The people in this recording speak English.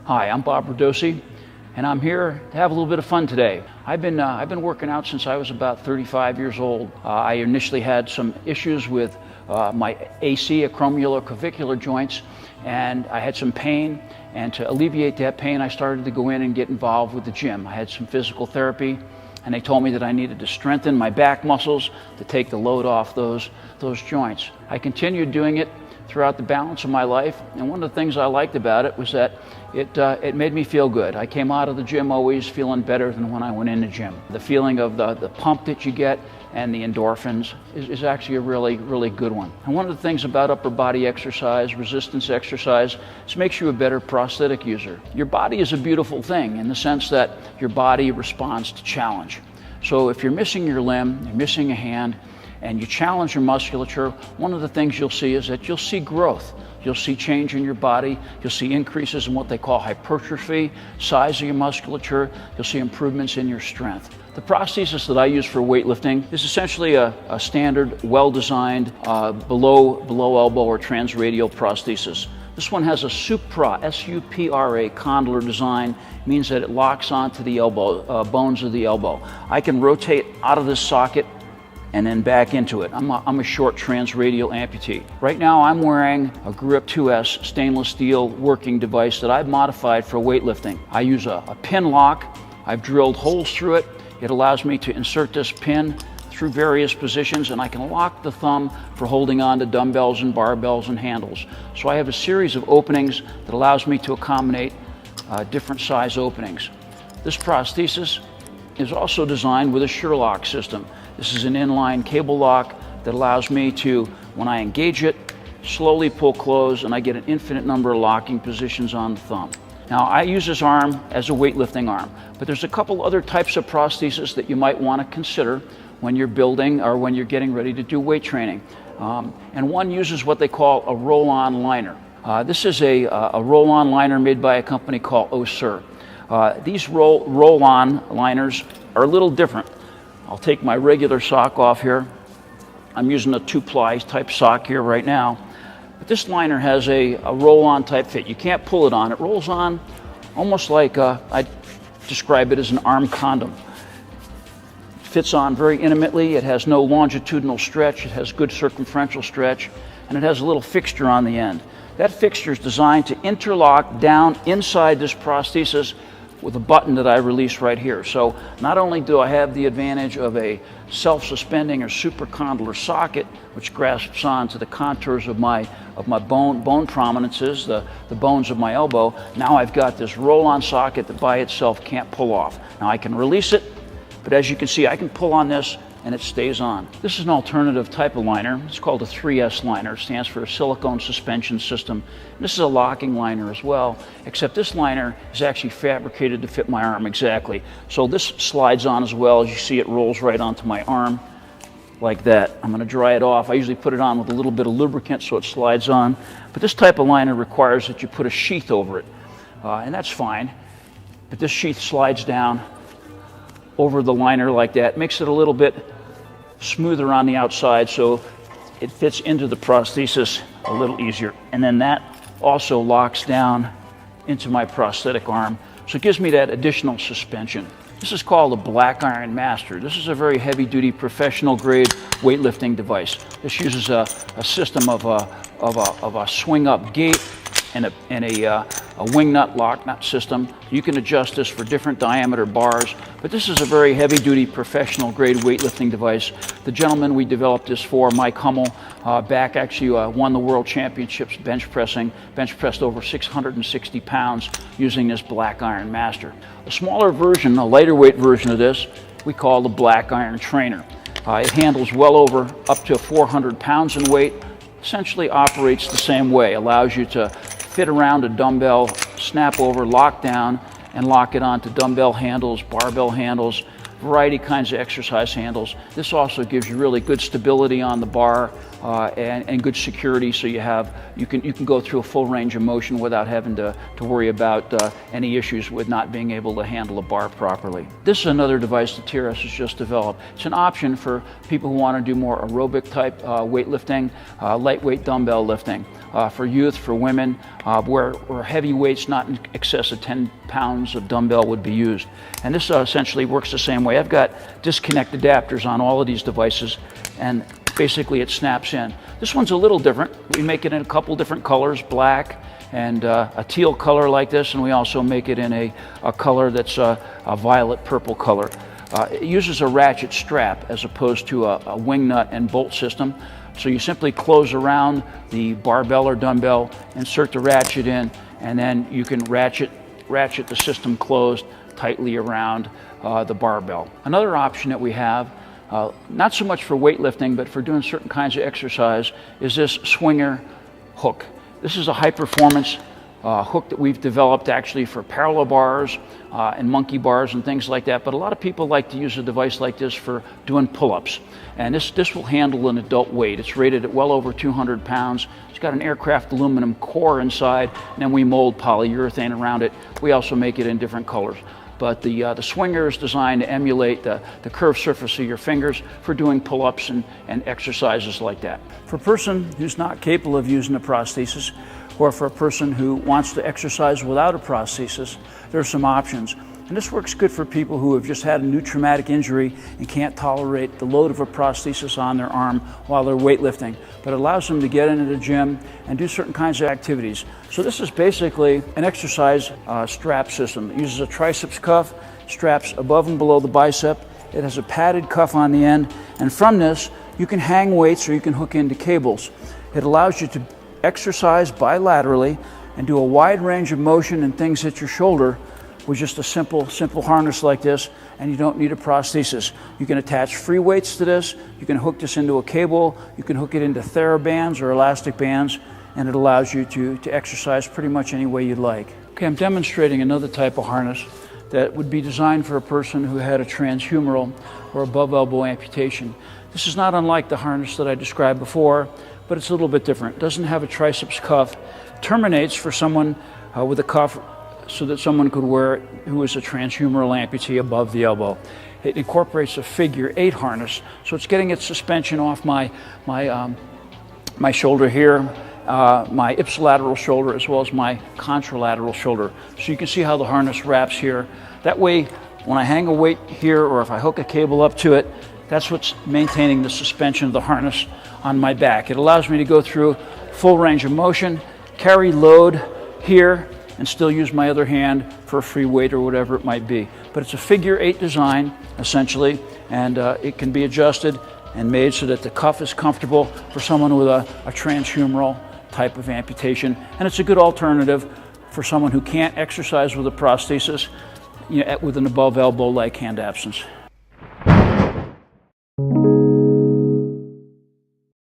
Hi, I'm Bob Radocy, and I'm here to have a little bit of fun today. I've been working out since I was about 35 years old. I initially had some issues with my AC, acromioclavicular joints, and I had some pain. And to alleviate that pain, I started to go in and get involved with the gym. I had some physical therapy, and they told me that I needed to strengthen my back muscles to take the load off those joints. I continued doing it throughout the balance of my life, and one of the things I liked about it was that it made me feel good. I came out of the gym always feeling better than when I went in the gym. The feeling of the pump that you get and the endorphins is actually a really good one. And one of the things about upper body exercise, resistance exercise, is it makes you a better prosthetic user. Your body is a beautiful thing in the sense that your body responds to challenge. So if you're missing your limb, you're missing a hand, and you challenge your musculature, one of the things you'll see is that you'll see growth. You'll see change in your body. You'll see increases in what they call hypertrophy, size of your musculature. You'll see improvements in your strength. The prosthesis that I use for weightlifting is essentially a standard, well-designed, below elbow or transradial prosthesis. This one has a Supra, S-U-P-R-A, condylar design. It means that it locks onto the elbow, bones of the elbow. I can rotate out of this socket and then back into it. I'm a short transradial amputee. Right now I'm wearing a Grip 2S stainless steel working device that I've modified for weightlifting. I use a pin lock. I've drilled holes through it. It allows me to insert this pin through various positions, and I can lock the thumb for holding on to dumbbells and barbells and handles. So I have a series of openings that allows me to accommodate different size openings. This prosthesis is also designed with a Sherlock system. This is an inline cable lock that allows me to, when I engage it, slowly pull close, and I get an infinite number of locking positions on the thumb. Now, I use this arm as a weightlifting arm, but there's a couple other types of prosthesis that you might want to consider when you're building or when you're getting ready to do weight training. And one uses what they call a roll-on liner. This is a roll-on liner made by a company called Osir. These roll-on liners are a little different. I'll take my regular sock off here. I'm using a 2-ply type sock here right now. But this liner has a roll-on type fit. You can't pull it on. It rolls on almost like, I'd describe it as an arm condom. It fits on very intimately. It has no longitudinal stretch. It has good circumferential stretch. And it has a little fixture on the end. That fixture is designed to interlock down inside this prosthesis with a button that I release right here. So not only do I have the advantage of a self-suspending or supracondylar socket, which grasps onto the contours of my bone prominences, the bones of my elbow, now I've got this roll-on socket that by itself can't pull off. Now I can release it, but as you can see, I can pull on this and it stays on. This is an alternative type of liner. It's called a 3S liner. It stands for a silicone suspension system. And this is a locking liner as well, except this liner is actually fabricated to fit my arm exactly. So this slides on as well. As you see, it rolls right onto my arm like that. I'm going to dry it off. I usually put it on with a little bit of lubricant so it slides on. But this type of liner requires that you put a sheath over it, and that's fine. But this sheath slides down over the liner like that. Makes it a little bit smoother on the outside so it fits into the prosthesis a little easier. And then that also locks down into my prosthetic arm. So it gives me that additional suspension. This is called a Black Iron Master. This is a very heavy-duty professional grade weightlifting device. This uses a system of a swing-up gate and a wing nut lock nut system. You can adjust this for different diameter bars, but this is a very heavy-duty professional grade weightlifting device. The gentleman we developed this for, Mike Hummel, actually won the world championships bench pressing, bench pressed over 660 pounds using this Black Iron Master. A smaller version, a lighter weight version of this, we call the Black Iron Trainer. It handles well over up to 400 pounds in weight, essentially operates the same way, allows you to fit around a dumbbell, snap over, lock down, and lock it onto dumbbell handles, barbell handles, variety kinds of exercise handles. This also gives you really good stability on the bar and good security, so you can go through a full range of motion without having to worry about any issues with not being able to handle a bar properly. This is another device that TRS has just developed. It's an option for people who want to do more aerobic type weightlifting, lightweight dumbbell lifting, for youth, for women, where heavy weights not in excess of 10 pounds of dumbbell would be used. And this essentially works the same way. I've got disconnect adapters on all of these devices, and basically it snaps in. This one's a little different. We make it in a couple different colors, black and a teal color like this, and we also make it in a color that's a violet purple color. It uses a ratchet strap as opposed to a wing nut and bolt system. So you simply close around the barbell or dumbbell, insert the ratchet in, and then you can ratchet the system closed tightly around the barbell. Another option that we have, not so much for weightlifting, but for doing certain kinds of exercise, is this Swinger hook. This is a high-performance hook that we've developed actually for parallel bars and monkey bars and things like that, but a lot of people like to use a device like this for doing pull-ups. And this will handle an adult weight. It's rated at well over 200 pounds. It's got an aircraft aluminum core inside, and then we mold polyurethane around it. We also make it in different colors. But the Swinger is designed to emulate the curved surface of your fingers for doing pull-ups and exercises like that. For a person who's not capable of using a prosthesis, or for a person who wants to exercise without a prosthesis, there are some options. And this works good for people who have just had a new traumatic injury and can't tolerate the load of a prosthesis on their arm while they're weightlifting. But it allows them to get into the gym and do certain kinds of activities. So this is basically an exercise strap system. It uses a triceps cuff, straps above and below the bicep. It has a padded cuff on the end, and from this you can hang weights or you can hook into cables. It allows you to exercise bilaterally and do a wide range of motion and things at your shoulder with just a simple harness like this, and you don't need a prosthesis. You can attach free weights to this, you can hook this into a cable, you can hook it into TheraBands or elastic bands, and it allows you to exercise pretty much any way you'd like. Okay, I'm demonstrating another type of harness that would be designed for a person who had a transhumeral or above elbow amputation. This is not unlike the harness that I described before, but it's a little bit different. It doesn't have a triceps cuff. It terminates for someone with a cuff so that someone could wear it who is a transhumeral amputee above the elbow. It incorporates a figure 8 harness, so it's getting its suspension off my shoulder here, my ipsilateral shoulder, as well as my contralateral shoulder. So you can see how the harness wraps here. That way, when I hang a weight here or if I hook a cable up to it, that's what's maintaining the suspension of the harness on my back. It allows me to go through full range of motion, carry load here, and still use my other hand for a free weight or whatever it might be. But it's a figure 8 design, essentially, and it can be adjusted and made so that the cuff is comfortable for someone with a transhumeral type of amputation. And it's a good alternative for someone who can't exercise with a prosthesis, with an above elbow like hand absence.